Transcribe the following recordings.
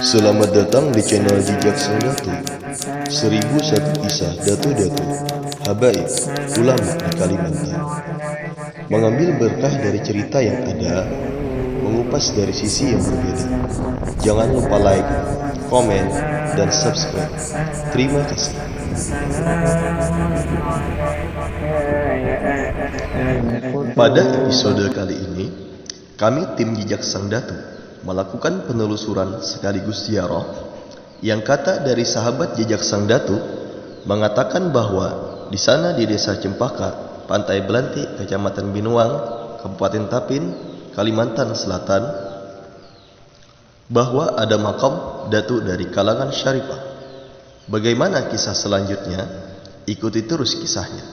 Selamat datang di channel Jejak Sang Datu. 1001 kisah Datu-Datu, habaib, ulama di Kalimantan. Mengambil berkah dari cerita yang ada, mengupas dari sisi yang berbeda. Jangan lupa like, komen, dan subscribe. Terima kasih. Pada episode kali ini, kami tim Jejak Sang Datu melakukan penelusuran sekaligus ziarah yang kata dari sahabat Jejak Sang Datu mengatakan bahwa di sana di Desa Cempaka, Pantai Belanti, Kecamatan Binuang, Kabupaten Tapin, Kalimantan Selatan, bahwa ada makam Datu dari kalangan Syarifah. Bagaimana kisah selanjutnya? Ikuti terus kisahnya.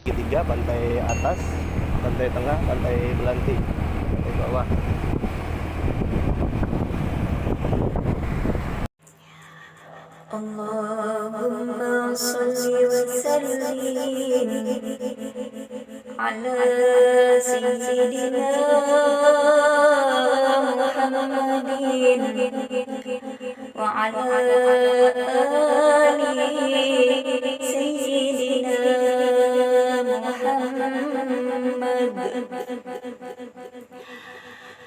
Tiga, pantai atas, pantai tengah, pantai Belanti, pantai bawah. Allahumma salli wa sallim ala sayyidina Muhammadin wa ala ali sayyidina Muhammad.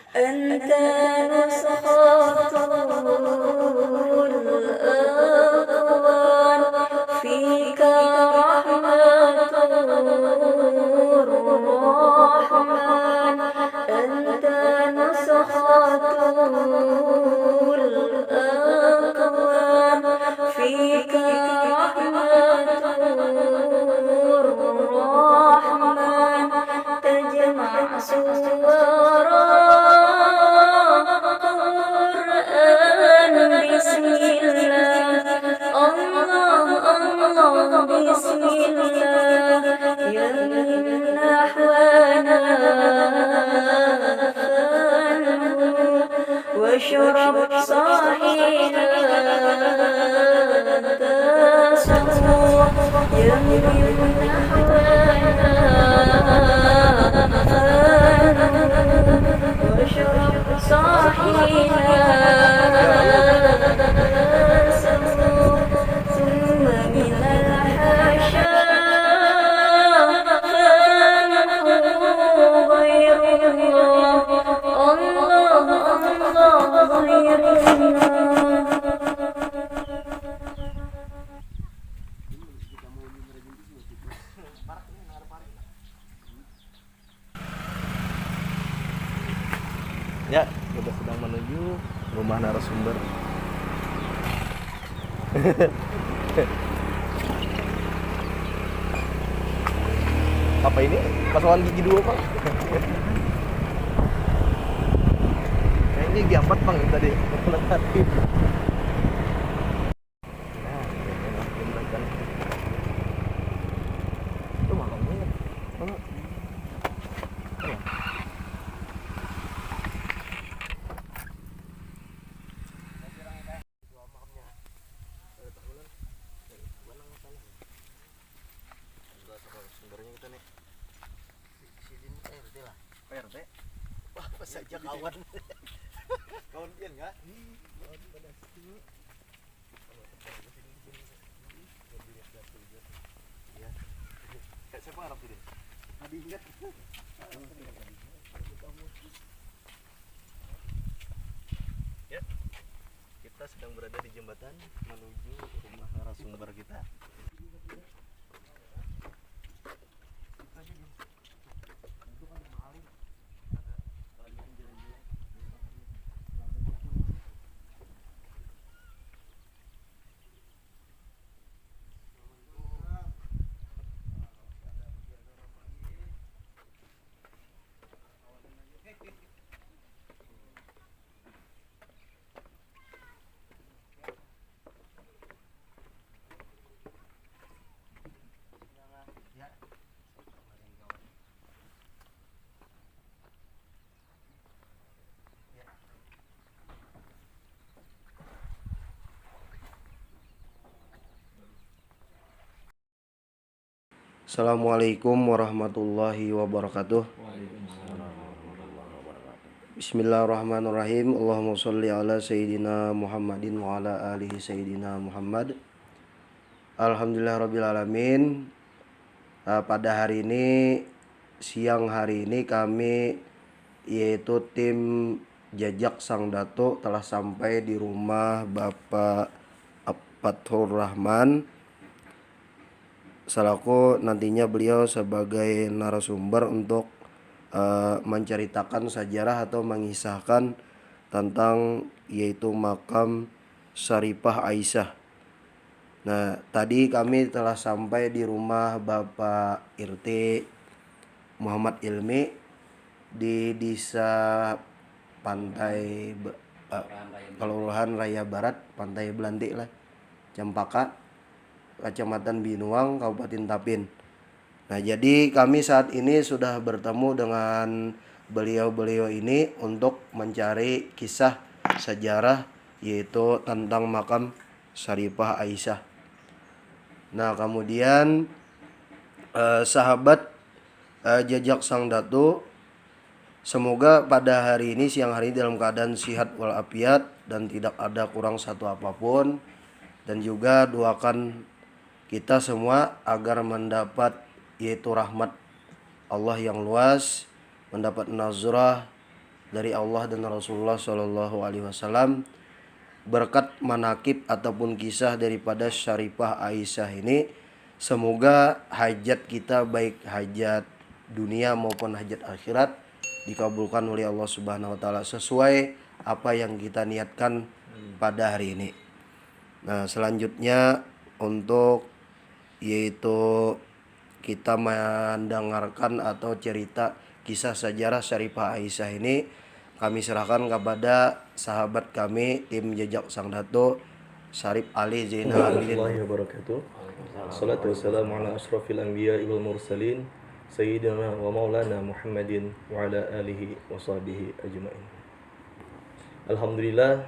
Anta nusratul aqwan fika rahmatur rahman. Anta nusratul aqwan fika rahmatur rahman. Tajma' suwara Bismillah, Allah, Allah, Bismillah, ya nahwana wa syurab sahina tasawu, ya nahwana wa syurab sahina. Ya, kita sedang menuju rumah narasumber. Apa ini? Pasangan gigi dua, Pak? Kayaknya gigi 4, Bang, yang tadi. Itu malamnya. Sumbernya kita nih. Sini PRT lah. PRT? Wah, apa saja kawan. Kawan pian enggak? Kawan pada sini. Ya. Kayak siapa Arab ini? Adi enggak? Ya. Kita sedang berada di jembatan menuju rumah narasumber kita. Assalamualaikum warahmatullahi wabarakatuh. Bismillahirrahmanirrahim. Allahumma sholli ala sayyidina Muhammadin wa ala alihi sayyidina Muhammad. Alhamdulillah rabbil alamin. Pada hari ini, siang hari ini kami yaitu tim Jajak Sang Datuk telah sampai di rumah Bapak Fathur Rahman, selaku nantinya beliau sebagai narasumber untuk menceritakan sejarah atau mengisahkan tentang yaitu makam Syarifah Aisyah. Nah, tadi kami telah sampai di rumah Bapak RT Muhammad Ilmi di Desa Pantai Kelurahan Raya Barat, Pantai Belantik lah, Cempaka, Kecamatan Binuang, Kabupaten Tapin. Nah, jadi kami saat ini sudah bertemu dengan beliau-beliau ini untuk mencari kisah sejarah yaitu tentang makam Syarifah Aisyah. Nah, kemudian sahabat Jajak Sang Datuk, semoga pada hari ini, siang hari ini dalam keadaan sihat walafiat dan tidak ada kurang satu apapun. Dan juga doakan kita semua agar mendapat yaitu rahmat Allah yang luas, mendapat nazrah dari Allah dan Rasulullah Shallallahu Alaihi Wasallam, berkat manakib ataupun kisah daripada Syarifah Aisyah ini. Semoga hajat kita, baik hajat dunia maupun hajat akhirat, dikabulkan oleh Allah Subhanahu Wa Taala sesuai apa yang kita niatkan pada hari ini. Nah, selanjutnya untuk yaitu kita mendengarkan atau cerita kisah sejarah Syarifah Aisyah ini, kami serahkan kepada sahabat kami tim Jajak Sang Datuk, Syarif Ali Zainal Abidin. Wabarakatuh. Assalatu wassalamu ala asrafil anbiya wal mursalin sayyidina wa maulana Muhammadin wa ala alihi wa sahbihi ajmain. Alhamdulillah,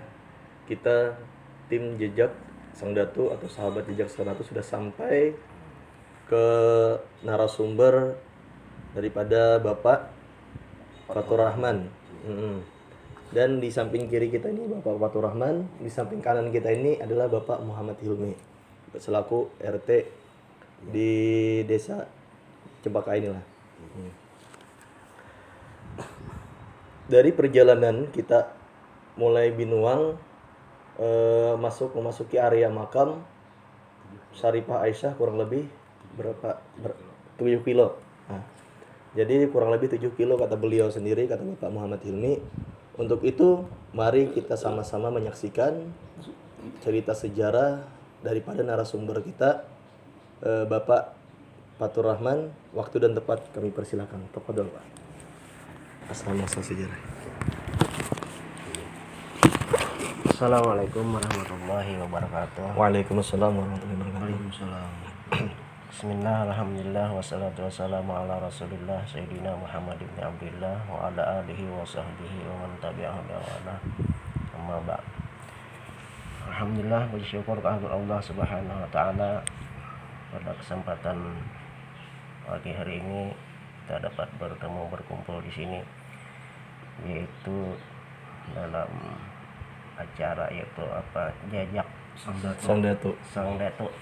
kita tim Jejak Sang Datuk atau sahabat Jejak Sang Datuk sudah sampai ke narasumber daripada Bapak Fathur Rahman. Dan di samping kiri kita ini Bapak Fathur Rahman, di samping kanan kita ini adalah Bapak Muhammad Hilmi selaku RT di desa Cempaka inilah. Dari perjalanan kita mulai Binuang memasuki area makam Syarifah Aisyah kurang lebih 7 kilo. Nah, jadi kurang lebih 7 kilo kata beliau sendiri, kata Bapak Muhammad Hilmi. Untuk itu mari kita sama-sama menyaksikan cerita sejarah daripada narasumber kita, Bapak Fathur Rahman. Waktu dan tempat kami persilakan. Tafadhol, Pak. Assalamualaikum sejarah. Assalamualaikum warahmatullahi wabarakatuh. Waalaikumsalam warahmatullahi wabarakatuh. Waalaikumsalam. Bismillah, alhamdulillah, wassalatu wassalamu ala rasulillah Sayyidina Muhammad ibn Abdillah wa ala alihi wa sahbihi wa man tabi'ahu bi'ala amma ba'd. Alhamdulillah, bersyukur kehadirat Allah Subhanahu wa Ta'ala, pada kesempatan pagi hari ini kita dapat berkumpul di sini, yaitu dalam acara yaitu Jajak Sang Datuk.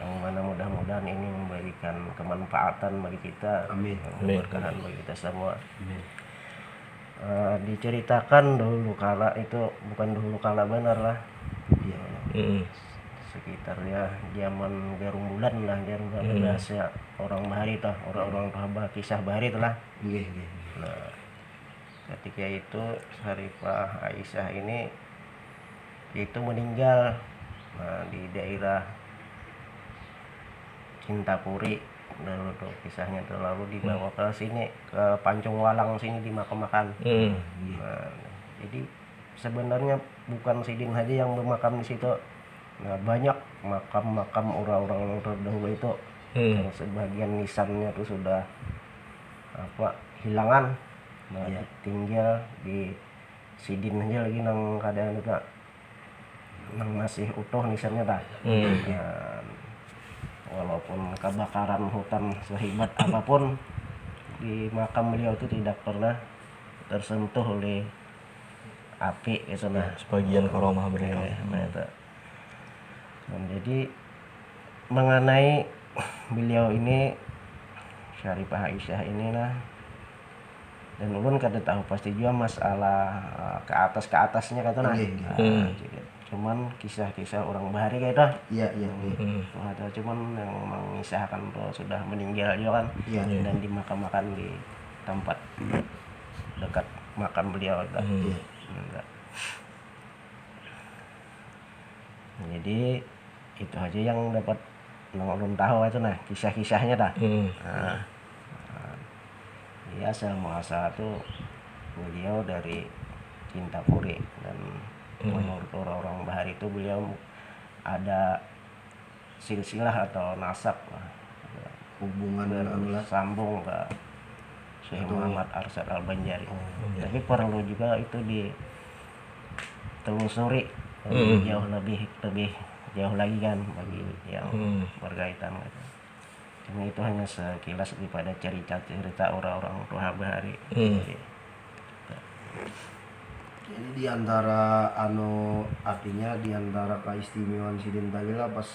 Yang mana mudah-mudahan ini memberikan kemanfaatan bagi kita, keberkahan bagi kita semua. Diceritakan dulu kala itu, bukan dulu kala benar lah, sekitar ya zaman Garung Bulan lah, Garung Bulan bahasa orang Bahari tah, orang-orang Bahaba kisah Bahari telah. Nah, ketika itu Syarifah Aisyah ini itu meninggal di daerah Cintapuri. Lalu tuh kisahnya tuh lalu dibawa ke sini, ke Pancung Walang sini dimakam-makan. Nah, jadi sebenarnya bukan Sidin Haji yang bermakam di situ. Nah, banyak makam-makam orang-orang terdahulu itu yang sebagian nisannya tuh sudah hilangan. Nah, tinggal di Sidin aja lagi nang keadaan itu nang masih utuh nisannya tak. Walaupun kebakaran hutan sehebat apapun, di makam beliau itu tidak pernah tersentuh oleh api gitu nah. Sebagian karomah beliau. Nah, itu. Dan jadi mengenai beliau ini Syarifah Aisyah ini lah, dan ulun kada tahu pasti juga masalah ke atasnya kata nah. Cuman kisah-kisah orang bahari kayak itu. Iya. Ada cuman yang mengisahkan tuh sudah meninggal juga kan. Dan dimakam-makan di tempat dekat makam beliau itu. Jadi itu aja yang dapat ulun tahu itu nah kisah-kisahnya dah. Ya asal muasal tuh beliau dari Cinta Puri, dan menurut orang-orang bahari itu beliau ada silsilah atau nasab lah, Hubungan Allah. sambung ke Syekh Muhammad Arsyad Al-Banjari. Tapi perlu juga itu ditelusuri lebih jauh lagi kan bagi yang berkaitan gitu. Cuma itu hanya sekilas daripada cerita orang-orang tua bahari. Jadi diantara artinya diantara keistimewaan Sidin tadi lah pas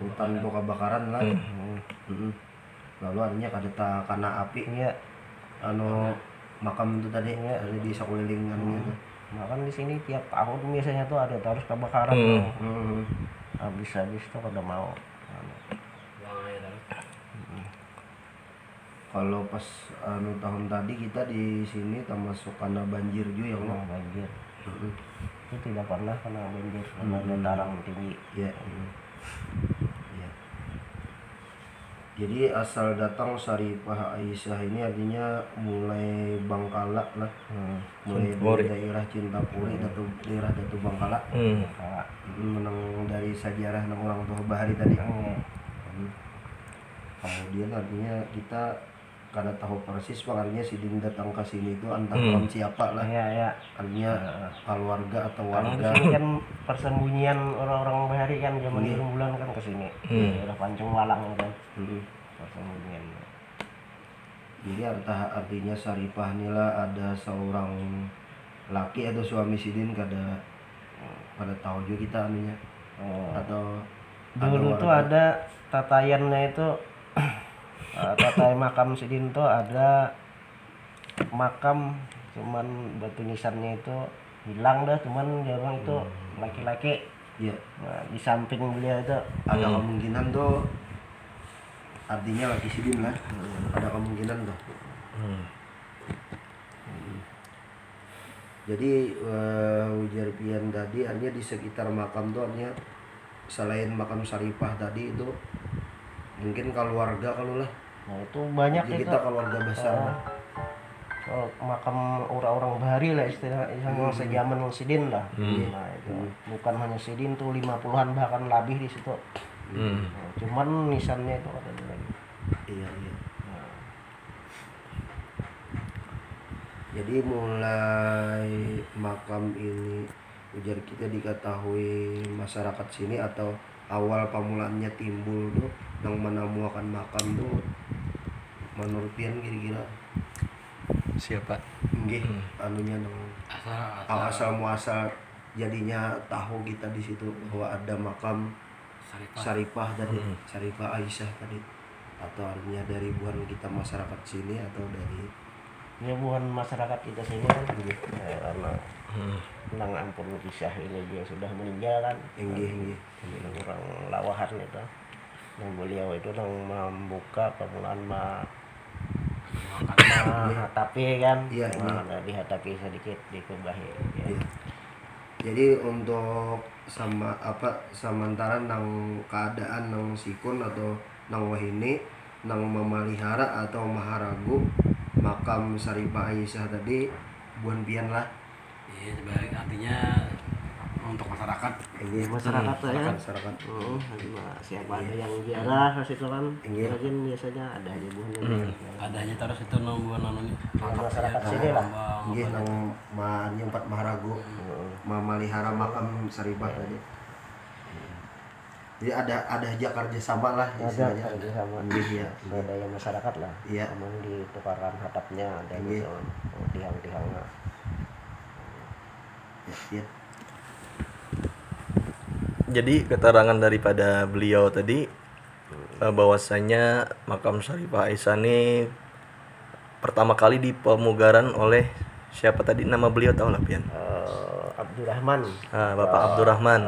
hutan itu kebakaran lah. Lalu artinya karena apinya makam itu tadi ada di sekeliling gitu. Bahkan di sini tiap tahun biasanya tuh ada terus kebakaran. Habis-habis tuh pada mau. Kalau pas tahun tadi kita di sini termasuk karena banjir juga ya Allah. Banjir. Itu tidak pernah kena banjir karena dataran tinggi. Iya. Jadi asal datang Syarifah Aisyah ini artinya mulai Bangkala lah. Mulai dari daerah Cinta Puri, daerah Datu Bangkala. Menang dari sejarah orang tua bahari tadi. Kemudian artinya kita kada tahu persis artinya Sidin datang ke sini itu entah orang siapa lah. Artinya keluarga atau warga. Ini kan persembunyian orang-orang bahari kan zaman bulan kan ke sini. Daerah Pancung Walang kan. Persembunyian. Jadi artinya Syarifah inilah ada seorang laki atau suami Sidin kada tahu juga kita artinya. Atau dulu tuh ada tatayannya itu tatayan makam Sidin tuh ada makam, cuman batu nisannya itu hilang dah, cuman dia orang itu laki-laki. Iya. Nah, di samping beliau itu ada kemungkinan tuh artinya laki Sidin lah. Ada kemungkinan tuh. Jadi ujar pian tadi artinya di sekitar makam tuh artinya selain makam Syarifah tadi itu mungkin keluarga kalau lah. Nah, itu banyak jadi itu. Kita keluarga besar. Makam orang-orang bahari lah istilahnya sejaman Sidin lah. Nah, itu bukan hanya Sidin tuh 50-an bahkan lebih di situ. Nah, cuman nisannya itu ada lagi. Iya. Jadi mulai makam ini ujar kita diketahui masyarakat sini atau awal pemulaannya timbul tuh yang menemukan makam tuh menurut pian kira-kira siapa? Nggih, anunya dong. Asal muasal jadinya tahu kita di situ bahwa ada makam Syarifah tadi, Syarifah Aisyah tadi, atau artinya dari bukan kita masyarakat sini atau dari ya bukan masyarakat kita sini kan karena nang ampun kisah ini dia sudah meninggal kan. Enggih. Orang lawahan itu yang beliau itu nang membuka pemulaan hatapi kan. Dihatapi sedikit dikubahi ya. Iya. Jadi untuk sementara nang keadaan nang sikun atau nang wahini nang memelihara atau maharagu makam Syarifah Aisyah tadi buan pian lah. Iya, sebagai artinya untuk masyarakat. Masyarakat ya. Masyarakat. Siapa ada yang ziarah ke situ kan? Mungkin biasanya ada aja buahnya. Adanya terus itu nombuan anu masyarakat sini lah. Nggih nang nyempat maharagu memelihara makam Syarifah tadi. Jadi ada Jakarta sama lah ada istilahnya. kerjasama Iya. budaya masyarakat lah. Iya. Emang ditukarkan hatapnya ada Iya. gitu, tiang-tiangnya. Ya. Jadi keterangan daripada beliau tadi bahwasanya makam Syarifah Aisyah ini pertama kali dipemugaran oleh siapa tadi nama beliau tahu lah Pian? Abdurrahman. Bapak Abdurrahman.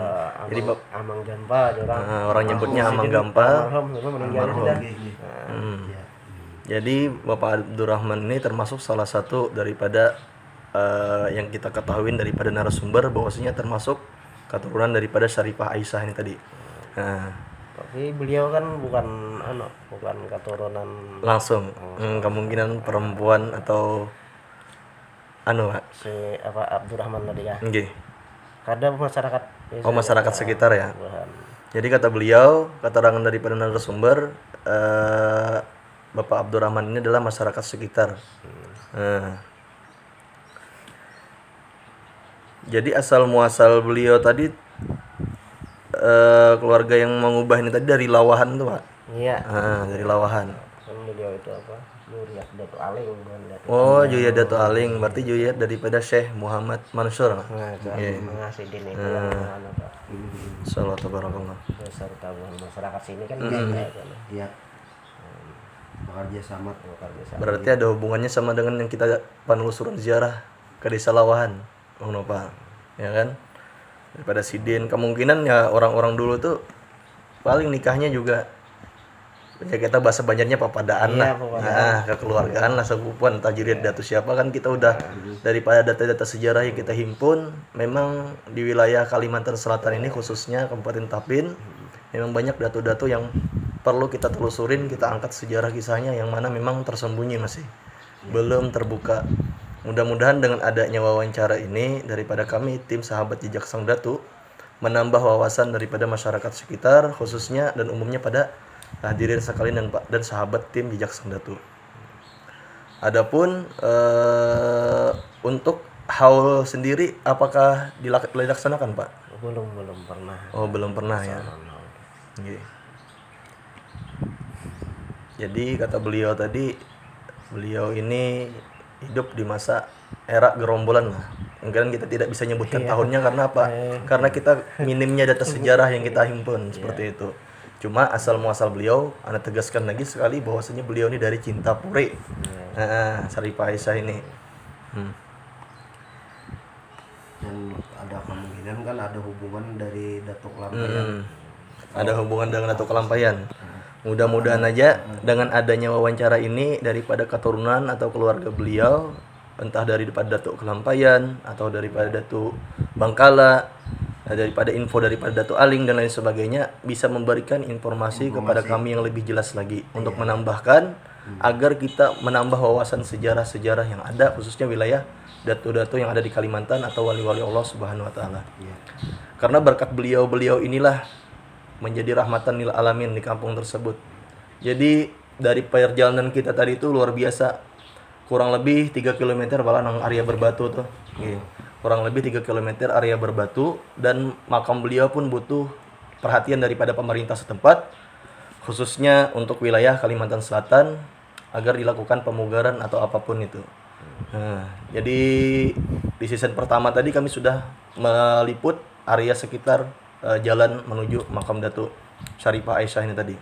Jadi Amang Gampa orang nyebutnya Amang Gampa. Almarhum itu meninggal sudah. Ya. Jadi Bapak Abdurrahman ini termasuk salah satu daripada yang kita ketahui daripada narasumber bahwasanya termasuk keturunan daripada Syarifah Aisyah ini tadi. Tapi beliau kan bukan keturunan Langsung kemungkinan perempuan atau Pak. si Abdurrahman tadi ya. Nggih. Kadang masyarakat Masyarakat sekitar ya. Bukan. Jadi kata beliau, keterangan daripada narasumber Bapak Abdurrahman ini adalah masyarakat sekitar. Jadi asal muasal beliau tadi keluarga yang mengubah ini tadi dari Lawahan tuh Pak. Iya. Dari Lawahan. Kan beliau itu Juriyat Datuk Aling bukan Datuk. Oh, Juyat Datuk Aling, berarti Juyat daripada Syekh Muhammad Mansur. Nah, ngasih din itu yang Pak. Sallallahu tabarakallah. Beserta masyarakat sini kan Iya. Bekerja sama. Berarti ada hubungannya sama dengan yang kita penelusuran ziarah ke Desa Lawahan, Bang Nopal. Ya kan? Daripada Sidin, kemungkinan ya orang-orang dulu tuh paling nikahnya juga ya kita bahasa Banjarnya papadaan lah. Kekeluargaan lah, sepupuan, entah Juriat Datu siapa kan kita udah daripada data-data sejarah yang kita himpun, memang di wilayah Kalimantan Selatan ini khususnya Kabupaten Tapin memang banyak datu-datu yang perlu kita telusurin, kita angkat sejarah kisahnya yang mana memang tersembunyi masih belum terbuka. Mudah-mudahan dengan adanya wawancara ini daripada kami tim Sahabat Jejak Sang Datu menambah wawasan daripada masyarakat sekitar khususnya dan umumnya pada hadirin sekalian dan sahabat tim Jejak Sang Datu. Adapun untuk haul sendiri apakah dilaksanakan Pak? Belum pernah. Oh, belum pernah ya. Oke. Jadi kata beliau tadi, beliau ini hidup di masa era gerombolan lah. Mungkin kita tidak bisa nyebutkan tahunnya karena apa? Karena kita minimnya data sejarah yang kita himpun seperti itu. Cuma asal muasal beliau, Anda tegaskan lagi sekali bahwasanya beliau ini dari Cintapuri. Syarifah Aisyah ini. Dan ada kemungkinan kan ada hubungan dari Datuk Lampayan. Ada hubungan dengan Datuk Kelampayan. Mudah-mudahan aja dengan adanya wawancara ini daripada keturunan atau keluarga beliau, entah daripada Datuk Kelampayan atau daripada Datuk Bangkala, daripada info daripada Datuk Aling dan lain sebagainya, bisa memberikan informasi kepada kami yang lebih jelas lagi untuk menambahkan agar kita menambah wawasan sejarah-sejarah yang ada khususnya wilayah datu-datu yang ada di Kalimantan atau wali-wali Allah Subhanahu wa taala. Karena berkat beliau-beliau inilah menjadi rahmatan lil alamin di kampung tersebut. Jadi dari perjalanan kita tadi itu luar biasa. Kurang lebih 3 km malah nang area berbatu tuh. Kurang lebih 3 km area berbatu dan makam beliau pun butuh perhatian daripada pemerintah setempat khususnya untuk wilayah Kalimantan Selatan agar dilakukan pemugaran atau apapun itu. Jadi di season pertama tadi kami sudah meliput area sekitar jalan menuju makam Datuk Syarifah Aisyah ini tadi.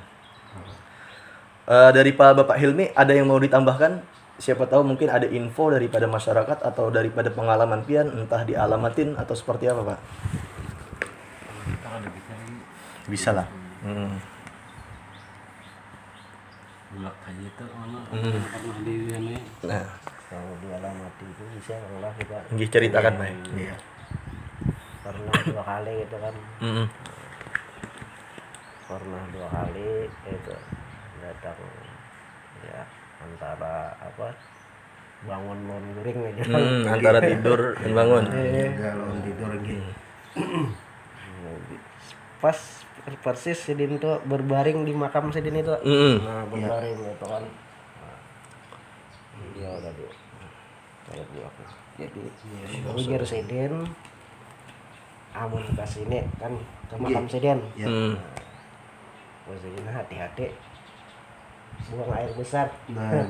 Dari Pak Bapak Hilmi ada yang mau ditambahkan? Siapa tahu mungkin ada info daripada masyarakat atau daripada pengalaman pian entah dialamatin atau seperti apa Pak? Bisa lah. Bulak aja itu pernah di ini. Nah, Kalau dialamati itu bisa lah kita nggih ceritakan Pak. Iya. pernah 2 kali gitu kan. Pernah 2 kali itu datang ya antara bangun non guring aja. Antara tidur dan bangun. Kalau tidur gitu. Pas persis Sidin tuh berbaring di makam Sidin itu. Nah, berbaring gitu kan. Iya tadi. Kayak aku. Jadi ujar Sidin amun ke sini kan ke makam Sidin. maksudnya hati-hati buang air besar. Nah,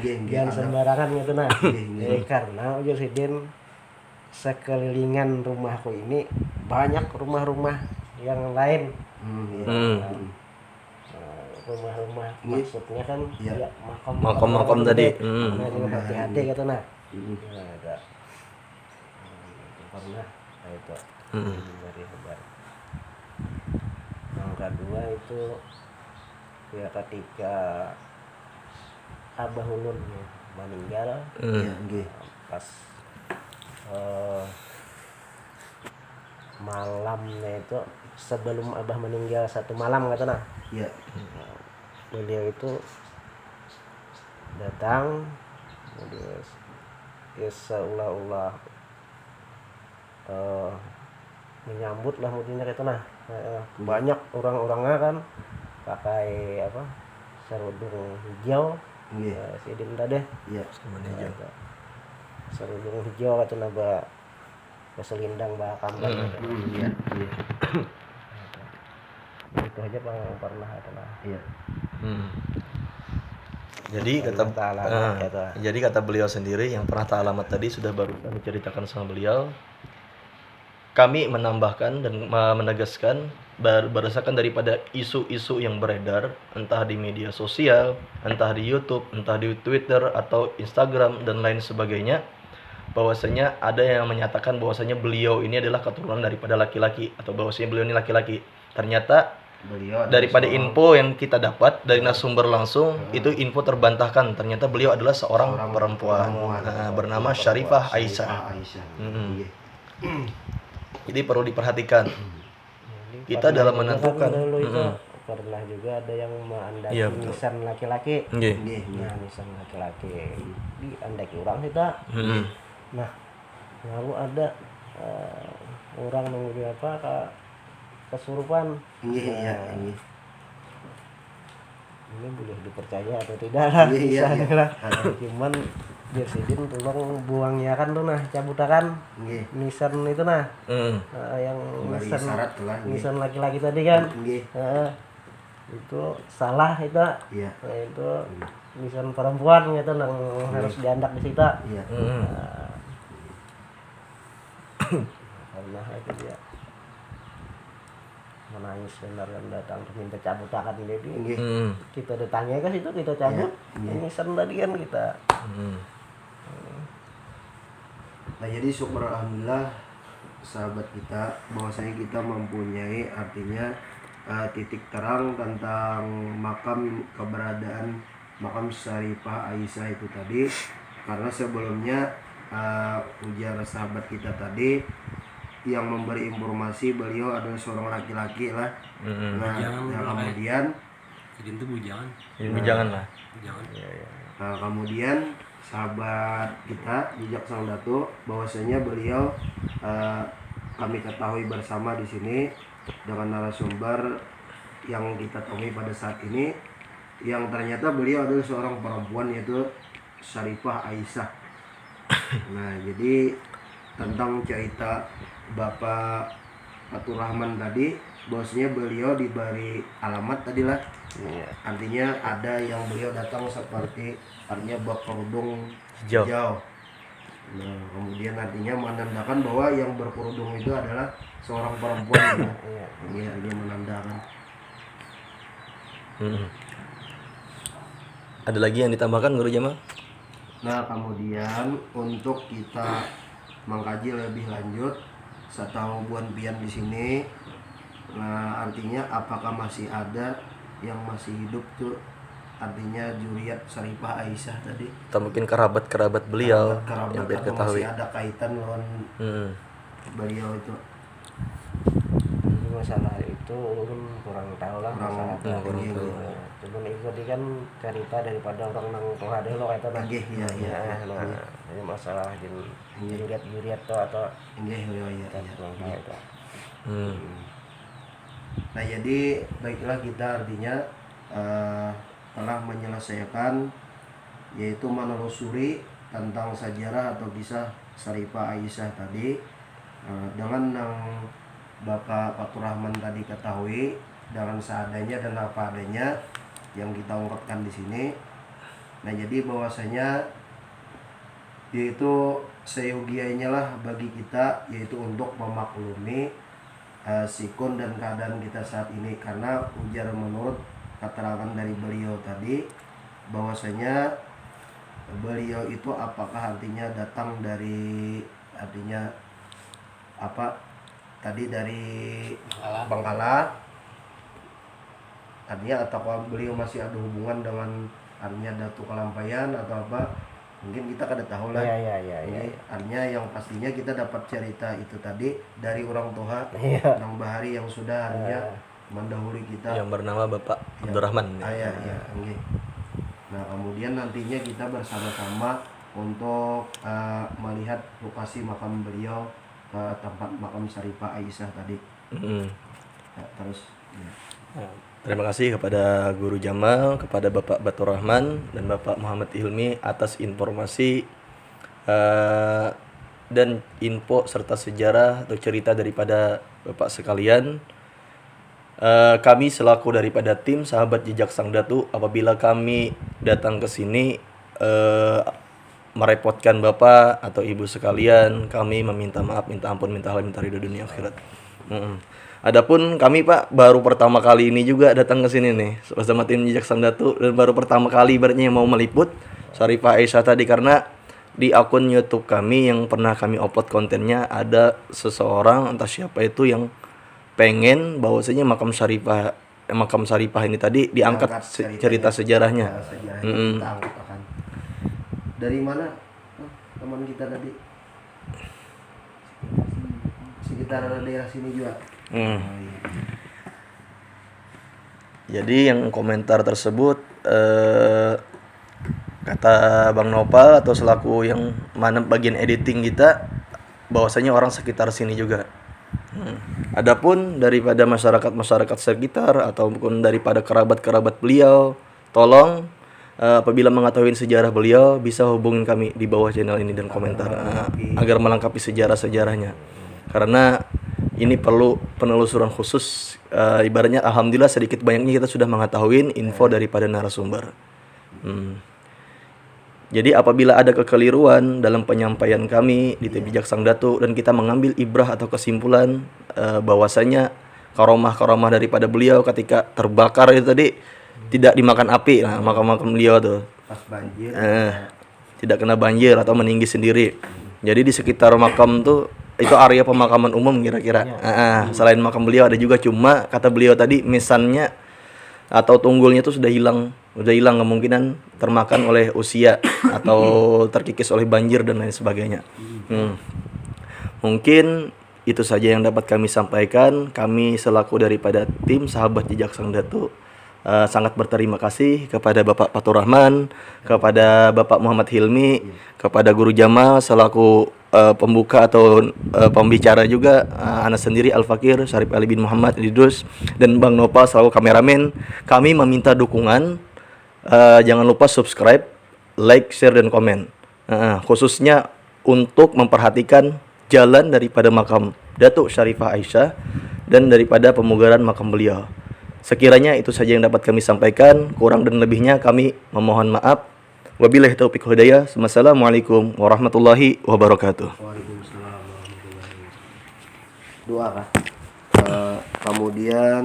Jangan sembarangan gitu nah. Nggih. Karena Ujur Sidin sekelilingan rumahku ini banyak rumah-rumah yang lain. Rumah-rumah maksudnya kan Iya. ya Makam-makam tadi. Nah, ini hati-hati gitu nah. Nah, ada. Itu pernah nah, itu dari Hebar. Yang kedua itu ya ketika Abah Ulun meninggal Iya, nggih. pas malamnya itu sebelum Abah meninggal 1 malam kata nah. Iya. Beliau itu datang kemudian ya seolah-olah menyambut lah mungkinnya gitu nah. Banyak orang-orangnya kan pakai apa serudung hijau. Nggih. Si Dinda deh Iya. serudung hijau kata naba keselindang bah kambang gitu. Iya. Iya. Itu aja bang yang pernah kata nah. Iya. Jadi kata Ta'alamat, kata. jadi kata beliau sendiri yang pernah ta'alamat tadi sudah baru kami ceritakan sama beliau. Kami menambahkan dan menegaskan berdasarkan daripada isu-isu yang beredar entah di media sosial, entah di YouTube, entah di Twitter atau Instagram dan lain sebagainya, bahwasanya ada yang menyatakan bahwasanya beliau ini adalah keturunan daripada laki-laki atau bahwasanya beliau ini laki-laki. Ternyata Beliau daripada info yang kita dapat dari narasumber langsung itu info terbantahkan, ternyata beliau adalah seorang perempuan bernama Syarifah Aisyah. Iya. Jadi perlu diperhatikan kita dalam menentukan. Dulu itu pernah juga ada yang mengandaki Iya, betul. nisan laki-laki. Nggih. Nah, nisan laki-laki diandaki orang kita. Nah, lalu ada orang menguji apa kesurupan. Iya, iya, iya. Ini boleh dipercaya atau tidak lah, Iya, iya, bisa lah. Cuman biar Sidin tolong buangnya kan tuh nah cabutakan Nggih. nisan itu nah. Yang Kembali nisan syarat lah, nggih. nisan laki-laki tadi kan. Nggih. Itu salah itu. Iya. Nah, itu nisan perempuan gitu yang harus diandak di situ. Iya. Karena itu dia menangis benar dan datang minta cabutakan jadi Nggih. kita ditanya ke situ kita cabut nisan tadi kan kita. Nah, jadi syukur alhamdulillah sahabat kita bahwasanya kita mempunyai artinya titik terang tentang keberadaan makam Syarifah Aisyah itu tadi, karena sebelumnya ujar sahabat kita tadi yang memberi informasi beliau adalah seorang laki-laki lah. Nah, kemudian Jadi itu bujangan. Jangan lah. Jangan. kemudian sahabat kita Jejak Sang Datu bahwasanya beliau kami ketahui bersama di sini dengan narasumber yang kita temui pada saat ini yang ternyata beliau adalah seorang perempuan yaitu Syarifah Aisyah. Nah, jadi tentang cerita Bapak Fatur Rahman tadi bahwasanya beliau diberi alamat tadilah. Artinya ada yang beliau datang seperti artinya berkerudung hijau. Nah, kemudian artinya menandakan bahwa yang berkerudung itu adalah seorang perempuan. Iya, ini menandakan. Ada lagi yang ditambahkan Guru Jamal? Nah, kemudian untuk kita mengkaji lebih lanjut, setahu Buan Pian di sini, nah artinya apakah masih ada yang masih hidup tuh, artinya Juriyat Syarifah Aisyah tadi, Atau mungkin kerabat-kerabat beliau kerabat yang biar atau ketahui. masih ada kaitan dengan beliau itu. Ini masalah itu ulun kurang tahu lah masalah kurang itu. tahu. Cuman itu tadi kan cerita daripada orang nang toha deh lo kata nah. Nggih, iya, iya. Nah, ini masalah juriat tuh atau Nggih, iya, iya. kurang tahu itu. Nah, jadi baiklah kita artinya telah menyelesaikan yaitu menelusuri tentang sejarah atau kisah Syarifah Aisyah tadi dengan yang Bapak Fatur Rahman tadi ketahui dengan seadanya dan apa adanya yang kita ungkapkan di sini. Nah, jadi bahwasanya yaitu seyogianya lah bagi kita yaitu untuk memaklumi sikon dan keadaan kita saat ini, karena ujar menurut keterangan dari beliau tadi bahwasanya beliau itu apakah artinya datang dari artinya apa tadi dari Bangkalan artinya, atau beliau masih ada hubungan dengan artinya Datuk Kelampayan atau apa, mungkin kita kada tahu lah. Jadi artinya yang pastinya kita dapat cerita itu tadi dari orang tua Nang Bahari yang sudah artinya mendahului kita, yang bernama Bapak Abdurrahman. iya. Nah, kemudian nantinya kita bersama-sama untuk melihat lokasi makam beliau ke tempat makam Syarifah Aisyah tadi. Ya, terus ya. Terima kasih kepada Guru Jamal, kepada Bapak Batur Rahman dan Bapak Muhammad Hilmi atas informasi dan info serta sejarah atau cerita daripada Bapak sekalian. Kami selaku daripada tim Sahabat Jejak Sang Datu, apabila kami datang ke sini merepotkan Bapak atau Ibu sekalian, kami meminta maaf, minta ampun, minta halal, minta ridho dunia akhirat. Adapun kami Pak baru pertama kali ini juga datang ke sini nih bersama tim Jejak Sang Datu, dan baru pertama kali ibaratnya yang mau meliput Syarifah Aisyah tadi, karena di akun YouTube kami yang pernah kami upload kontennya ada seseorang entah siapa itu yang pengen bahwasanya makam Syarifah ini tadi diangkat cerita sejarahnya. Kita angkat akan. Dari mana teman kita tadi? Sekitar daerah sini juga. Jadi yang komentar tersebut kata Bang Nopal atau selaku yang mana bagian editing kita, bahwasanya orang sekitar sini juga. Adapun daripada masyarakat sekitar ataupun daripada kerabat beliau, tolong apabila mengetahui sejarah beliau bisa hubungin kami di bawah channel ini dan komentar agar melengkapi sejarah-sejarahnya. Karena ini perlu penelusuran khusus, ibaratnya alhamdulillah sedikit banyaknya kita sudah mengetahui info daripada narasumber. Jadi apabila ada kekeliruan dalam penyampaian kami di tim Jejak Sang Datu dan kita mengambil ibrah atau kesimpulan bahwasanya karomah daripada beliau ketika terbakar itu tadi tidak dimakan api, nah makam beliau tuh Pas banjir. Tidak kena banjir atau meninggi sendiri. Jadi di sekitar makam tuh itu area pemakaman umum kira-kira. Selain makam beliau ada juga, cuma kata beliau tadi misannya atau tunggulnya itu sudah hilang kemungkinan termakan oleh usia atau terkikis oleh banjir dan lain sebagainya. Mungkin itu saja yang dapat kami sampaikan. Kami selaku daripada tim Sahabat Jejak Sang Datu sangat berterima kasih kepada Bapak Batur Rahman, kepada Bapak Muhammad Hilmi, kepada Guru Jamal selaku pembuka atau pembicara juga, Anas sendiri Al-Fakir, Syarif Ali bin Muhammad Idrus, dan Bang Nopal selaku kameramen. Kami meminta dukungan, jangan lupa subscribe, like, share, dan komen, khususnya untuk memperhatikan jalan daripada makam Datuk Syarifah Aisyah dan daripada pemugaran makam beliau. Sekiranya itu saja yang dapat kami sampaikan, kurang dan lebihnya kami memohon maaf. Wabillahi taufiq hidayah. Wassalamualaikum warahmatullahi wabarakatuh. Waalaikumsalam warahmatullahi wabarakatuh. Doa kan. Kemudian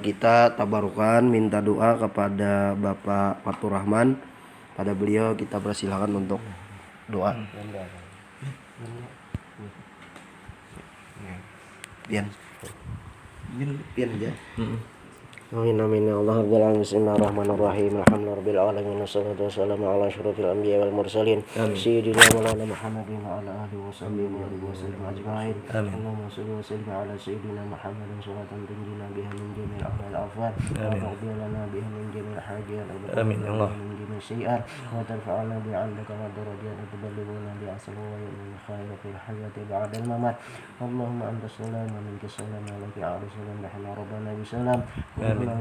kita tabarukan minta doa kepada Bapak Batur Rahman. Pada beliau kita persilakan untuk doa. Pian aja. Amin amin ya Allah rabbil alamin. Bismillahirrahmanirrahim. Alhamdulillahirabbil alamin. Wassalatu wassalamu ala asyrofil anbiya wal mursalin sayyidina maulana Muhammadin wa ala alihi washabbihi wa sallam ajma'in. Allahumma shalli wa sallim ala sayyidina Muhammadin salatan tunjina biha min jami'il ahwal afwan wa taqdi lana biha min jami'il hajat Amin ya Allah. min jami'il syi'at wa tarfa'ana bi'andaka wa darajat wa tuballighuna bi asal wa min khairi fil hayati ba'da al mamat. Allahumma anta salam wa minka salam wa laka ala salam nahnu rabbana bi salam. Amin.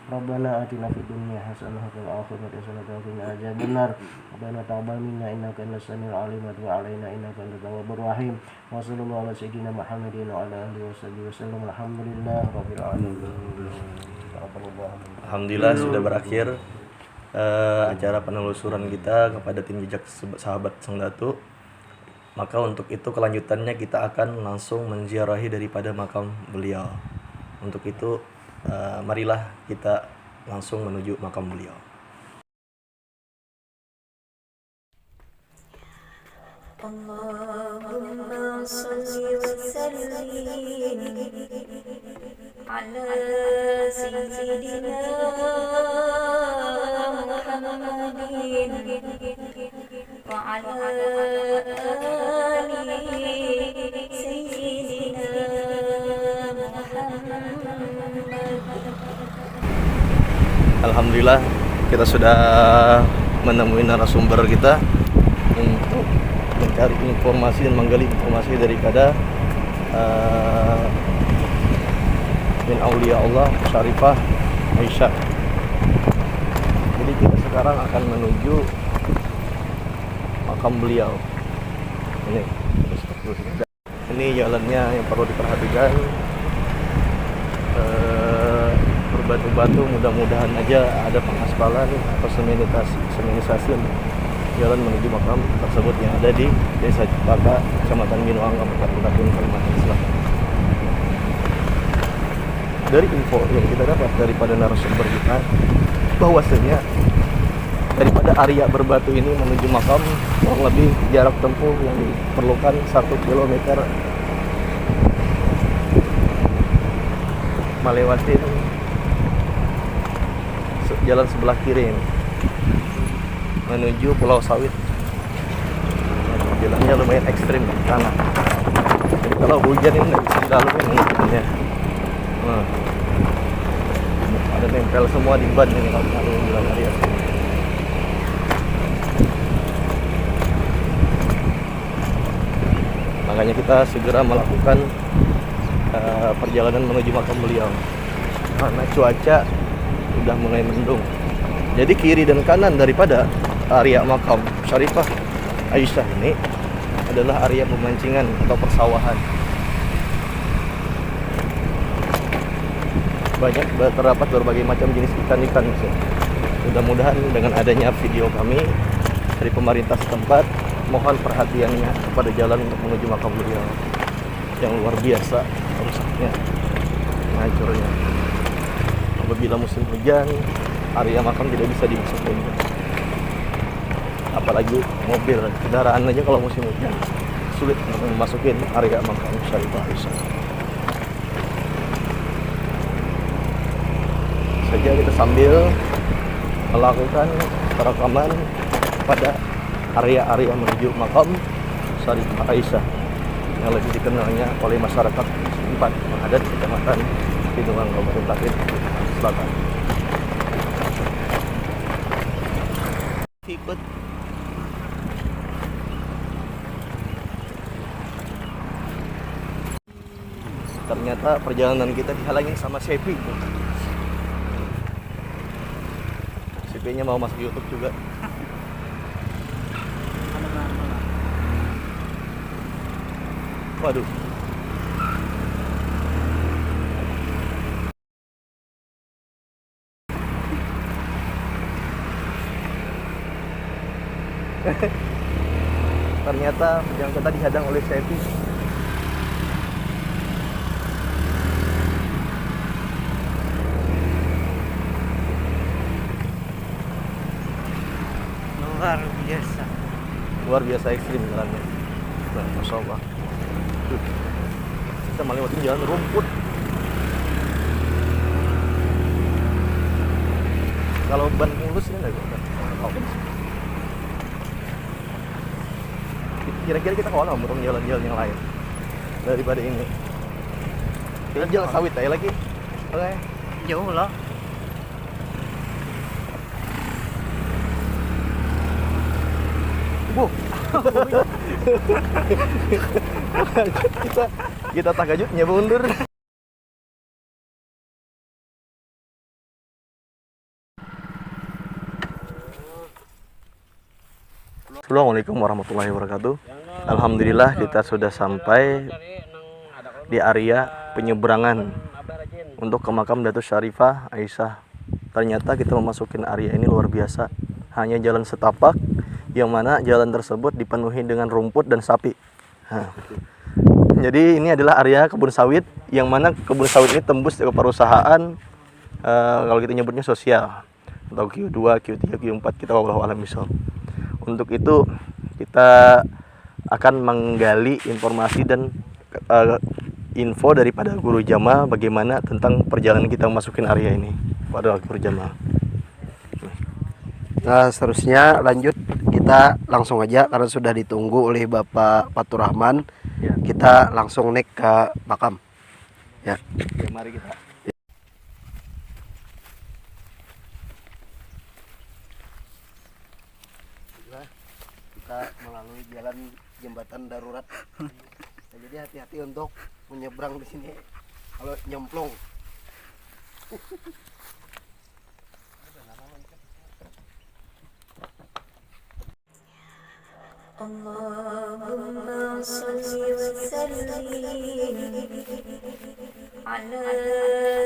Rabbana atina fid dunya hasanah wa fil akhirati hasanah wa qina adzabannar. Rabbana taqabbal minna innaka antas samiul alim wa tub alaina innaka antat tawwabur rahim. Wa sallallahu ala sayyidina Muhammadin wa ala alihi washabihi wasallam. Alhamdulillahi rabbil alamin. Alhamdulillah sudah berakhir acara penelusuran kita kepada tim jejak sahabat Sang Datu. Maka untuk itu kelanjutannya kita akan langsung menziarahi daripada makam beliau. Untuk itu marilah kita langsung menuju makam beliau. Allahumma salli wa sallim ala sayyidina Muhammadin wa ala ali sayyidina Muhammad. Alhamdulillah kita sudah menemui narasumber kita untuk mencari informasi dan menggali informasi daripada min aulia Allah Syarifah Aisyah. Jadi kita sekarang akan menuju makam beliau. Ini jalannya yang perlu diperhatikan. Berbatu-batu, mudah-mudahan aja ada pengaspalan atau semenisasi jalan menuju makam tersebut yang ada di Desa Cempaka, Kecamatan Binuang, Kabupaten Kalimantan Selatan. Dari info yang kita dapat daripada narasumber kita, bahwasanya daripada area berbatu ini menuju makam kurang lebih jarak tempuh yang diperlukan 1 kilometer, melewati jalan sebelah kiri ini menuju Pulau Sawit. Jalannya lumayan ekstrim ke kanan. Jadi kalau hujan ini nggak bisa dilalui jalannya. Ada nempel semua di ban ini kalau lalu jalan area sini. Makanya kita segera melakukan perjalanan menuju makam beliau karena cuaca sudah mulai mendung. Jadi kiri dan kanan daripada area makam Syarifah Aisyah ini adalah area pemancingan atau persawahan. Banyak terdapat berbagai macam jenis ikan-ikan. Mudah-mudahan dengan adanya video kami dari pemerintah setempat, mohon perhatiannya kepada jalan untuk menuju makam beliau yang luar biasa rusaknya, hancurnya. Apabila musim hujan, area makam tidak bisa dimasukin. Apalagi mobil, kendaraan aja kalau musim hujan sulit untuk memasukin area makam Syarifah Aisyah. Saja kita sambil melakukan perekaman pada area-area menuju makam Syarifah Aisyah yang lebih dikenalnya oleh masyarakat setempat yang ada di Kecamatan Binuang, Kabupaten Selatan. Ikut ternyata perjalanan kita dihalangin sama Sepi. Sepinya mau masuk YouTube juga. Waduh. Ternyata perjalanan kita dihadang oleh Sepi. Luar biasa ekstrim jalannya. Nah, Masya Allah. Kita melewati jalan rumput. Kalau ban mulus ini nggak bisa. Kira-kira kita kalau mau jalan-jalan yang lain daripada ini. Kita jalan sawit aja lagi. Oke. Jauh lah. Bu. kita takajutnya mundur. Assalamualaikum warahmatullahi wabarakatuh. Alhamdulillah kita sudah sampai di area penyeberangan untuk ke makam Datuk Syarifah Aisyah. Ternyata kita memasukin area ini luar biasa. Hanya jalan setapak, yang mana jalan tersebut dipenuhi dengan rumput dan sapi. Nah, jadi ini adalah area kebun sawit, yang mana kebun sawit ini tembus ke perusahaan, kalau kita nyebutnya sosial, atau Q2, Q3, Q4, kita wallahu a'lam bishawab. Untuk itu kita akan menggali informasi dan info daripada guru jamaah bagaimana tentang perjalanan kita memasukin area ini pada guru jamaah. Nah, seterusnya lanjut, kita langsung aja karena sudah ditunggu oleh Bapak Fatur Rahman. Ya. Kita langsung naik ke makam. Ya. Oke, mari kita. Kita melalui jalan jembatan darurat. Nah, jadi hati-hati untuk menyeberang di sini kalau nyemplung. Allahumma salli wa sallim ala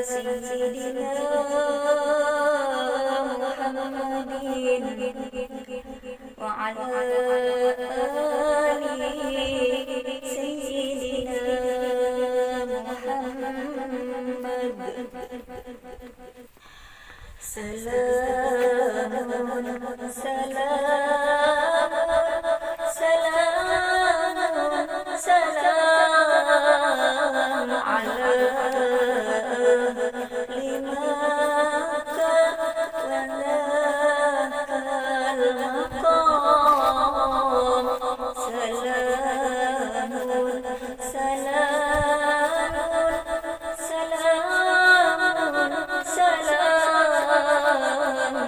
sayyidina Muhammadin wa ala ali sayyidina Muhammad. Salamun salam ala limaka wa lakal maqam. Salamun salam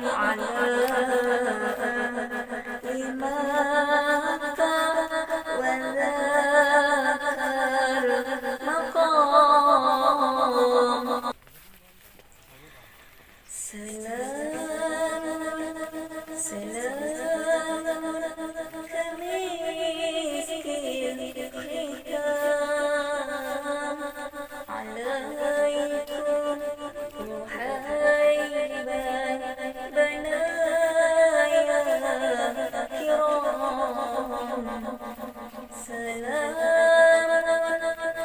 ala limaka wa lakal maqam. Salamun kamiskil hikam alaikum muhaiban banaya kiram.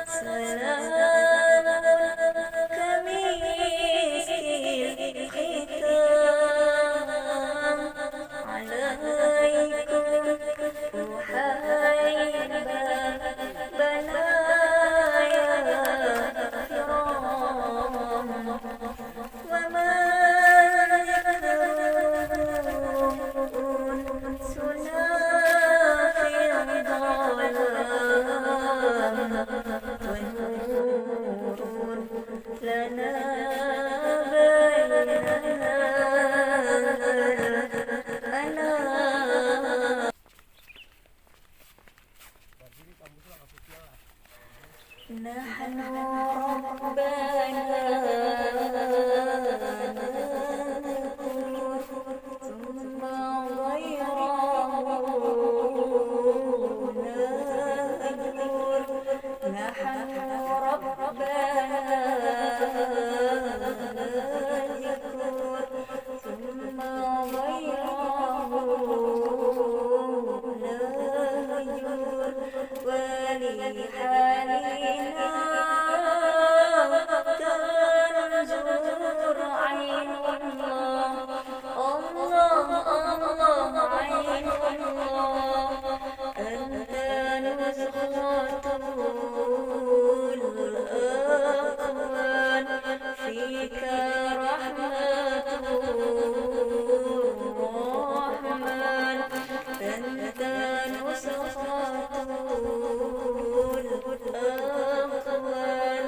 Salamun kamiskil hikam alaikum muhaiban banaya kiram. Wa ma yakun sunafil dhalam wa nurun lana bainana anam. Nahnu rabbana thumma ghayrahu najur. Nahnu rabbana najur thumma ghayrahu najur. ولحالنا تنظر عين الله الله الله عين الله. أنت نزهة الأكوان فيك رحمة الرحمن. أنت نزهة الأكوان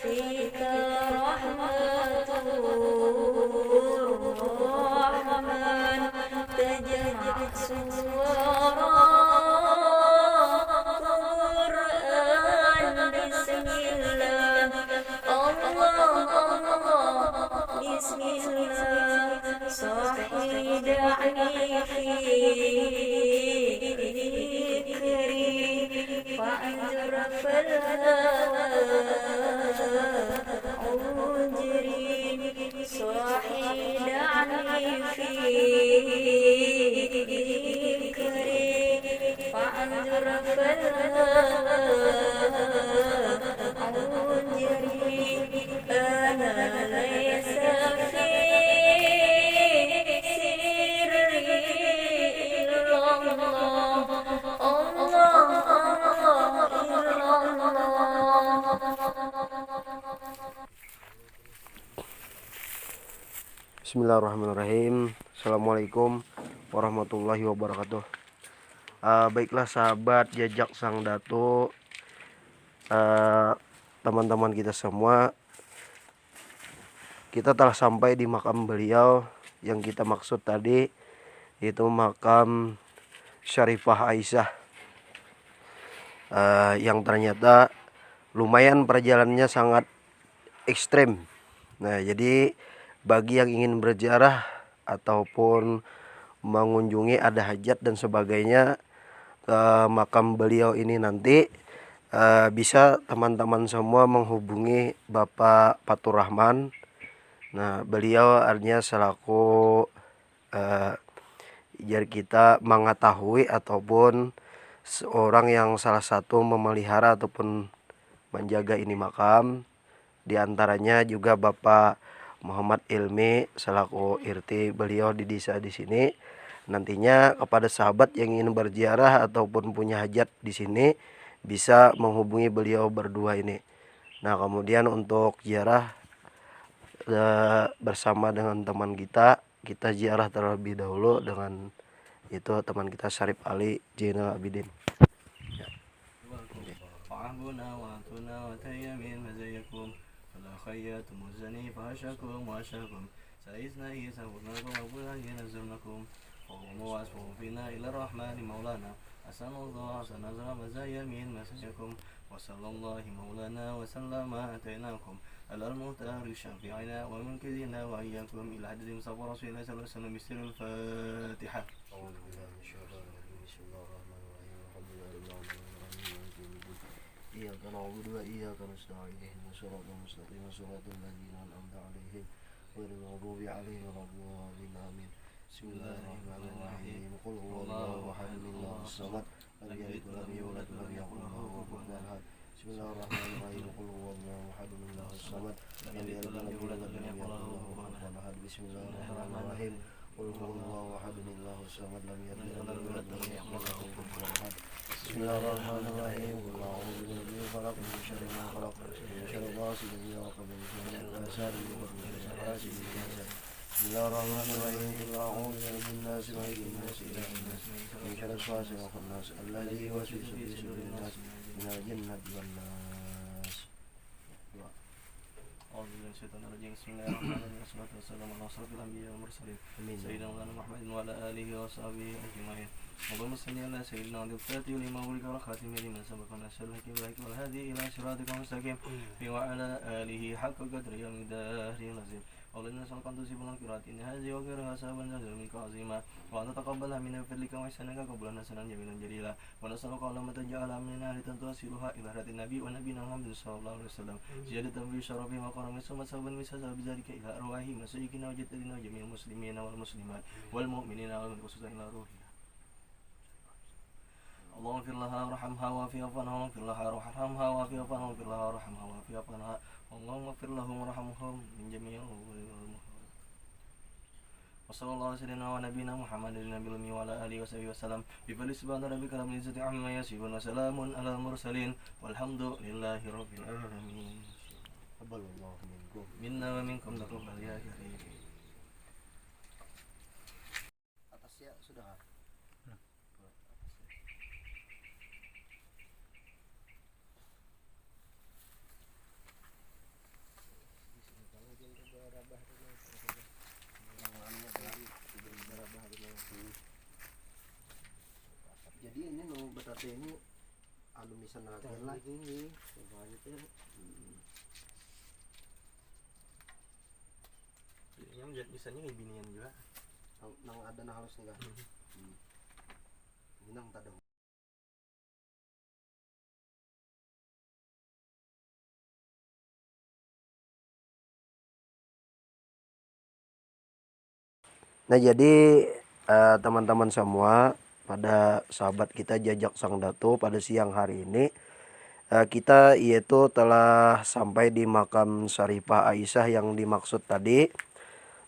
فيك رحمة الرحمن. تجمع سورة قرآن أجري صاحي دعني في ذكري فانظر أجري أنا ليس في سري إلا الله الله إلا الله. Bismillahirrahmanirrahim. Assalamualaikum warahmatullahi wabarakatuh. Baiklah sahabat jejak sang datuk, teman-teman kita semua, kita telah sampai di makam beliau yang kita maksud tadi, yaitu makam Syarifah Aisyah, yang ternyata lumayan perjalanannya sangat ekstrem. Nah, jadi bagi yang ingin berziarah ataupun mengunjungi ada hajat dan sebagainya ke makam beliau ini nanti, bisa teman-teman semua menghubungi Bapak Fatur Rahman. Nah, beliau artinya selaku jadi kita mengetahui ataupun seorang yang salah satu memelihara ataupun menjaga ini makam. Di antaranya juga Bapak Muhammad Ilmi selaku RT beliau di desa di sini. Nantinya kepada sahabat yang ingin berziarah ataupun punya hajat di sini bisa menghubungi beliau berdua ini. Nah, kemudian untuk ziarah bersama dengan teman kita ziarah terlebih dahulu dengan itu teman kita Syarif Ali Zainal Abidin. خيات مزني فهشكم وهشكم سيسنا يسوكم وبلا ينزلنكم وهم واسفهم فينا إلى الرحمن مولانا أسأل الله حسن نزل مزايا من مسجكم وصلى الله مولانا وسلم أتيناكم على المختار شفيعنا ومنكدنا وإياكم إلى حدث مصطفى رسول الله صلى الله عليه وسلم بسر الفاتحة. أعوذ بالله من الشيطان الرجيم بسم الله الرحمن الرحيم الحمد لله رب العالمين إياك نعبد وإياك نستعين اهدنا الصراط المستقيم صراط الذين أنعمت عليهم غير المغضوب عليهم ولا الضالين آمين. بسم الله الرحمن الرحيم قل هو الله أحد الله الصمد لم يلد ولم يولد ولم يكن له كفوا أحد. بسم الله الرحمن الرحيم قل هو الله أحد الله الصمد لم يلد ولم يولد ولم يكن له كفوا أحد. بسم الله الرحمن الرحيم قل هو الله أحد الله الصمد لم يلد ولم يولد ولم يكن له كفوا أحد. بسم الله الرحمن الرحيم قل أعوذ برب الفلق من شر ما خلق من شر غاسق إذا وقب من شر الحاسد من شر حاسد إذا حسد. بسم الله الرحمن الرحيم قل أعوذ برب الناس ملك الناس إله الناس من شر الوسواس الخناس الذي يوسوس في صدور الناس من الجنة والناس. أعوذ بالله من الشيطان الرجيم بسم الله الرحمن الرحيم والصلاة والسلام على أشرف الأنبياء والمرسلين سيدنا مولانا محمد وعلى آله وصحبه أجمعين. اللهم صل على سيدنا عبد الفاتح لما ولك والخاتم لمن سبق نسأل الحكيم والهادي إلى صراطك المستقيم وعلى آله حق قدر يوم الدهر العظيم. اللهم صل على سيدنا القرات إن هذه وغيرها سببا نزل منك عظيما وأن تقبلها من فضلك وإحسانك قبلا حسنا جميلا جليلا ونسألك اللهم تجعل من أهل توصلها إلى حضرة النبي ونبينا محمد صلى الله عليه وسلم زيادة في شرف وكرم ثم سببا بسبب ذلك إلى أرواح مسيكنا وجدنا وجميع المسلمين والمسلمات والمؤمنين والمخصوص إلى روحنا. اللهم اغفر لها وارحمها وعافها وعنها واغفر لها وارحمها وعافها وعنها واغفر لها وارحمها وعافها وعنها اللهم اغفر لهم وارحمهم من جميع وصلى الله على سيدنا ونبينا محمد النبي الأمي وعلى آله وصحبه وسلم بفضل سبحان ربك رب العزة عما يصفون وسلام على المرسلين والحمد لله رب العالمين. تقبل الله منكم منا ومنكم تقبل يا كريم. Atasnya sudah. Jadi ini nu berarti ini anu misan latihan lagi nih semuanya teh. Jadinya misalnya kayak binian juga. Nang ada nah halus enggak? Ini nang tadi Nah, jadi teman-teman semua, pada sahabat kita Jajak Sang Datu pada siang hari ini kita yaitu telah sampai di makam Syarifah Aisyah yang dimaksud tadi.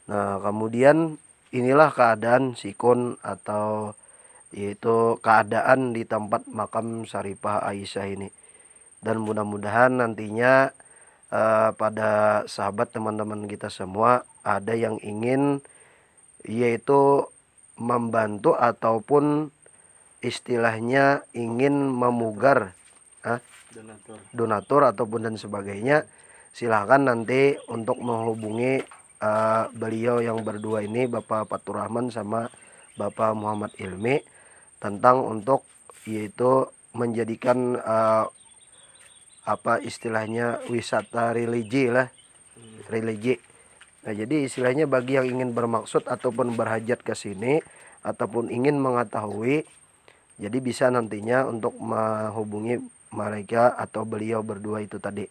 Nah, kemudian inilah keadaan sikun atau yaitu keadaan di tempat makam Syarifah Aisyah ini. Dan mudah-mudahan nantinya pada sahabat teman-teman kita semua ada yang ingin yaitu membantu ataupun istilahnya ingin memugar donatur ataupun dan sebagainya, silahkan nanti untuk menghubungi beliau yang berdua ini, Bapak Fatur Rahman sama Bapak Muhammad Ilmi, tentang untuk yaitu menjadikan apa istilahnya wisata religi lah, religi. Nah, jadi istilahnya bagi yang ingin bermaksud ataupun berhajat ke sini ataupun ingin mengetahui, jadi bisa nantinya untuk menghubungi mereka atau beliau berdua itu tadi.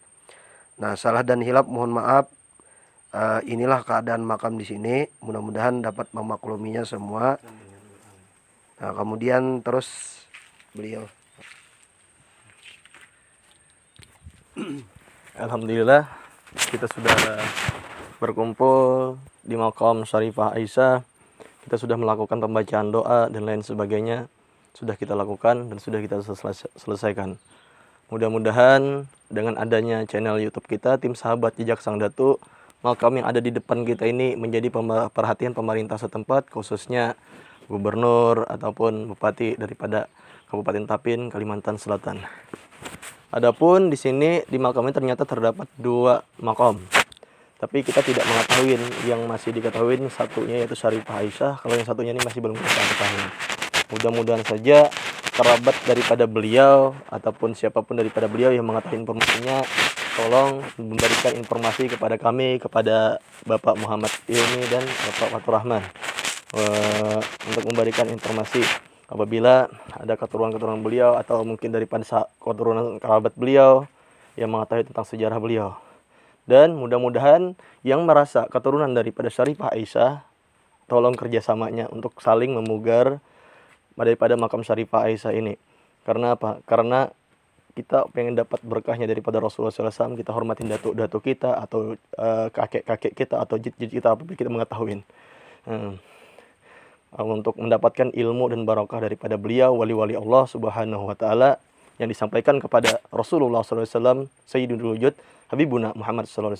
Nah, salah dan hilap mohon maaf. Inilah keadaan makam di sini. Mudah-mudahan dapat memakluminya semua. Nah, kemudian terus beliau. Alhamdulillah kita sudah berkumpul di makam Syarifah Aisyah. Kita sudah melakukan pembacaan doa dan lain sebagainya. Sudah kita lakukan dan sudah kita selesaikan. Mudah-mudahan dengan adanya channel YouTube kita, tim sahabat Jejak Sang Datu, makam yang ada di depan kita ini menjadi perhatian pemerintah setempat, khususnya gubernur ataupun bupati daripada Kabupaten Tapin, Kalimantan Selatan. Adapun di sini di makam ini ternyata terdapat 2 makam. Tapi kita tidak mengetahui, yang masih diketahui satunya yaitu Syarifah Aisyah, kalau yang satunya ini masih belum kita ketahui. Mudah-mudahan saja kerabat daripada beliau ataupun siapapun daripada beliau yang mengetahui informasinya, tolong memberikan informasi kepada kami, kepada Bapak Muhammad Ilmi dan Bapak Fatur Rahman, untuk memberikan informasi apabila ada keturunan-keturunan beliau atau mungkin daripada keturunan kerabat beliau yang mengetahui tentang sejarah beliau. Dan mudah-mudahan yang merasa keturunan daripada Syarifah Aisyah, tolong kerjasamanya untuk saling memugar daripada makam Syarifah Aisyah ini. Karena apa? Karena kita pengen dapat berkahnya daripada Rasulullah SAW, kita hormatin datuk-datuk kita atau kakek-kakek kita atau jid-jid kita apabila kita mengetahui. Untuk mendapatkan ilmu dan barokah daripada beliau, wali-wali Allah Subhanahu wa Ta'ala, yang disampaikan kepada Rasulullah SAW, Sayyidul Wujud, Habibuna Muhammad SAW.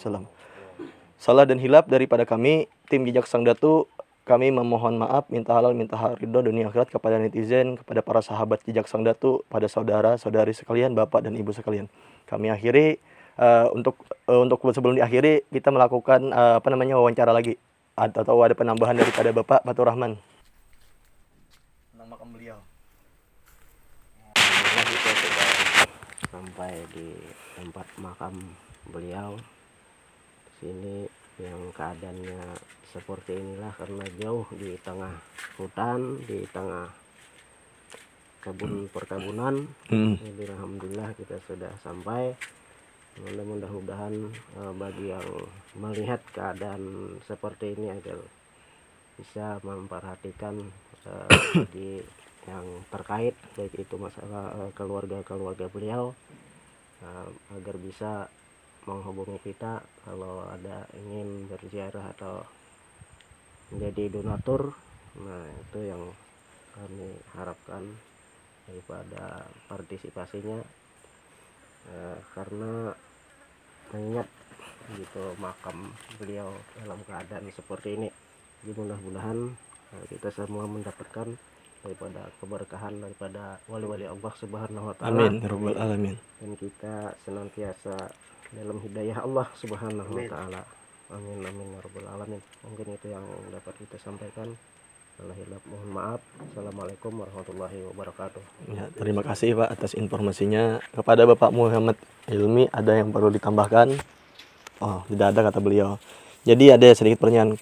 Salah dan hilap daripada kami, tim Jejak Sang Datu, kami memohon maaf, minta halal, minta ridho dunia akhirat kepada netizen, kepada para sahabat Jejak Sang Datu, pada saudara-saudari sekalian, bapak dan ibu sekalian. Kami akhiri, untuk sebelum diakhiri, kita melakukan wawancara lagi, atau ada penambahan daripada Bapak Fatur Rahman. Makam beliau. Kita sudah sampai di tempat makam beliau. Di sini yang keadaannya seperti inilah karena jauh di tengah hutan, di tengah perkebunan. Jadi alhamdulillah kita sudah sampai. Mudah-mudahan bagi yang melihat keadaan seperti ini agar bisa memperhatikan di yang terkait, baik itu masalah keluarga beliau, agar bisa menghubungi kita kalau ada ingin berziarah atau menjadi donatur. Nah, itu yang kami harapkan daripada partisipasinya, karena mengingat gitu makam beliau dalam keadaan seperti ini. Jadi mudah-mudahan kita semua mendapatkan daripada keberkahan daripada wali-wali Allah Subhanahu wa Ta'ala. Amin ya rabbal alamin. Dan kita senantiasa dalam hidayah Allah Subhanahu wa Ta'ala. Amin amin ya rabbal alamin. Mungkin itu yang dapat kita sampaikan. Salah hilap mohon maaf. Assalamualaikum warahmatullahi wabarakatuh. Ya, terima kasih Pak atas informasinya. Kepada Bapak Muhammad Ilmi, ada yang perlu ditambahkan? Oh, tidak ada kata beliau. Jadi ada sedikit pertanyaan.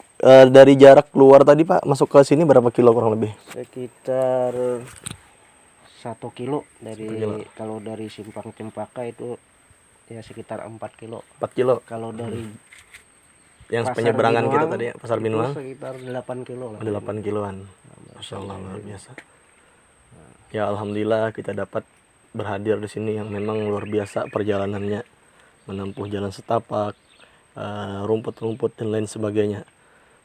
Dari jarak keluar tadi Pak, masuk ke sini berapa kilo kurang lebih? Sekitar 1 kilo dari kalau dari Simpang Cempaka itu ya sekitar 4 kilo. 4 kilo. Kalau dari yang Pasar penyeberangan kita Binuang tadi ya, Pasar itu Binuang. sekitar 8 kilo lah. 8 kiloan. Masya Allah, luar biasa. Ya alhamdulillah kita dapat berhadir di sini yang memang luar biasa perjalanannya, menempuh jalan setapak, rumput-rumput dan lain sebagainya.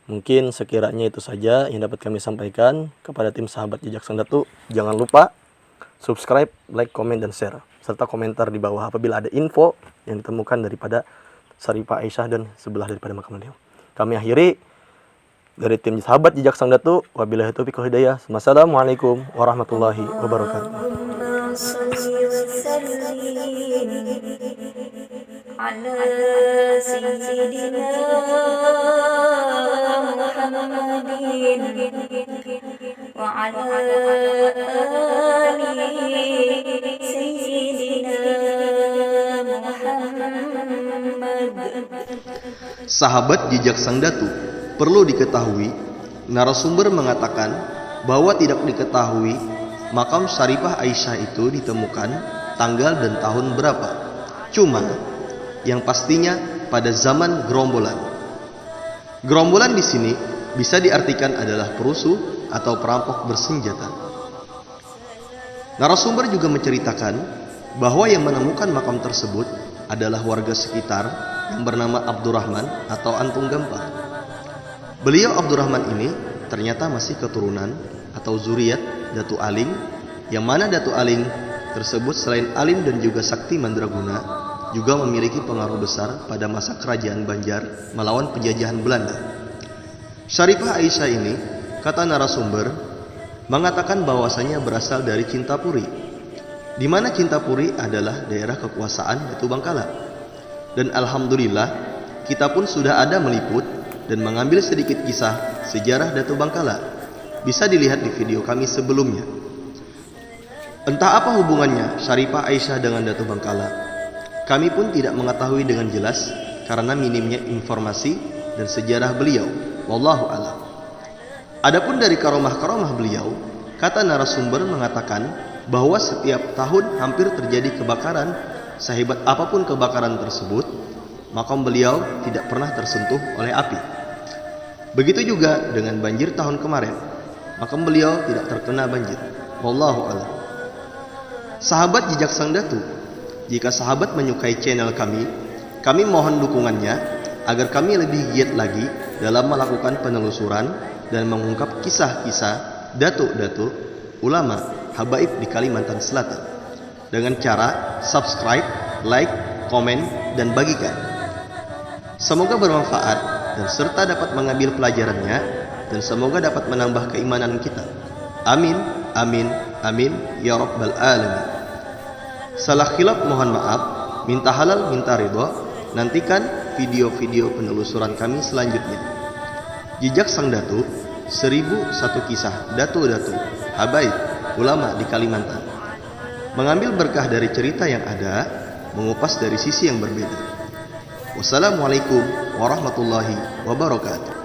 Mungkin sekiranya itu saja yang dapat kami sampaikan kepada tim sahabat Jejak Sang Datu. Jangan lupa subscribe, like, komen, dan share, serta komentar di bawah apabila ada info yang ditemukan daripada Saripah Aisyah dan sebelah daripada makam beliau. Kami akhiri dari tim sahabat Jejak Sang Datu. Wabillahi taufiq wal hidayah. Wassalamualaikum warahmatullahi wabarakatuh. اللهم صل وسلم على سيدنا محمد وعلى آل سيدنا محمد. Sahabat Jejak Sang Datu, perlu diketahui, narasumber mengatakan bahwa tidak diketahui makam Saripah Aisyah itu ditemukan tanggal dan tahun berapa. Cuma yang pastinya pada zaman gerombolan. Gerombolan di sini bisa diartikan adalah perusuh atau perampok bersenjata. Narasumber juga menceritakan bahwa yang menemukan makam tersebut adalah warga sekitar yang bernama Abdurrahman atau Antung Gampar. Beliau Abdurrahman ini ternyata masih keturunan atau zuriat Datu Aling, yang mana Datu Aling tersebut selain alim dan juga sakti mandraguna, juga memiliki pengaruh besar pada masa kerajaan Banjar melawan penjajahan Belanda. Saripah Aisyah ini, kata narasumber, mengatakan bahwasanya berasal dari Cintapuri, di mana Cintapuri adalah daerah kekuasaan Datu Bangkala. Dan alhamdulillah kita pun sudah ada meliput dan mengambil sedikit kisah sejarah Datu Bangkala. Bisa dilihat di video kami sebelumnya. Entah apa hubungannya Saripah Aisyah dengan Datu Bangkala, kami pun tidak mengetahui dengan jelas karena minimnya informasi dan sejarah beliau. Wallahu a'lam. Adapun dari karomah-karomah beliau, kata narasumber mengatakan bahwa setiap tahun hampir terjadi kebakaran. Sehebat apapun kebakaran tersebut, makam beliau tidak pernah tersentuh oleh api. Begitu juga dengan banjir tahun kemarin, makam beliau tidak terkena banjir. Wallahu a'lam. Sahabat Jejak Sang Datu, jika sahabat menyukai channel kami mohon dukungannya agar kami lebih giat lagi dalam melakukan penelusuran dan mengungkap kisah-kisah datuk-datuk ulama habaib di Kalimantan Selatan dengan cara subscribe, like, komen, dan bagikan. Semoga bermanfaat dan serta dapat mengambil pelajarannya, dan semoga dapat menambah keimanan kita. Amin, amin, amin, ya rabbal alamin. Salah khilaf mohon maaf, minta halal, minta ridho. Nantikan video-video penelusuran kami selanjutnya. Jejak Sang Datu, 1001 kisah datu-datu habaib ulama di Kalimantan. Mengambil berkah dari cerita yang ada, mengupas dari sisi yang berbeda. Wassalamualaikum warahmatullahi wabarakatuh.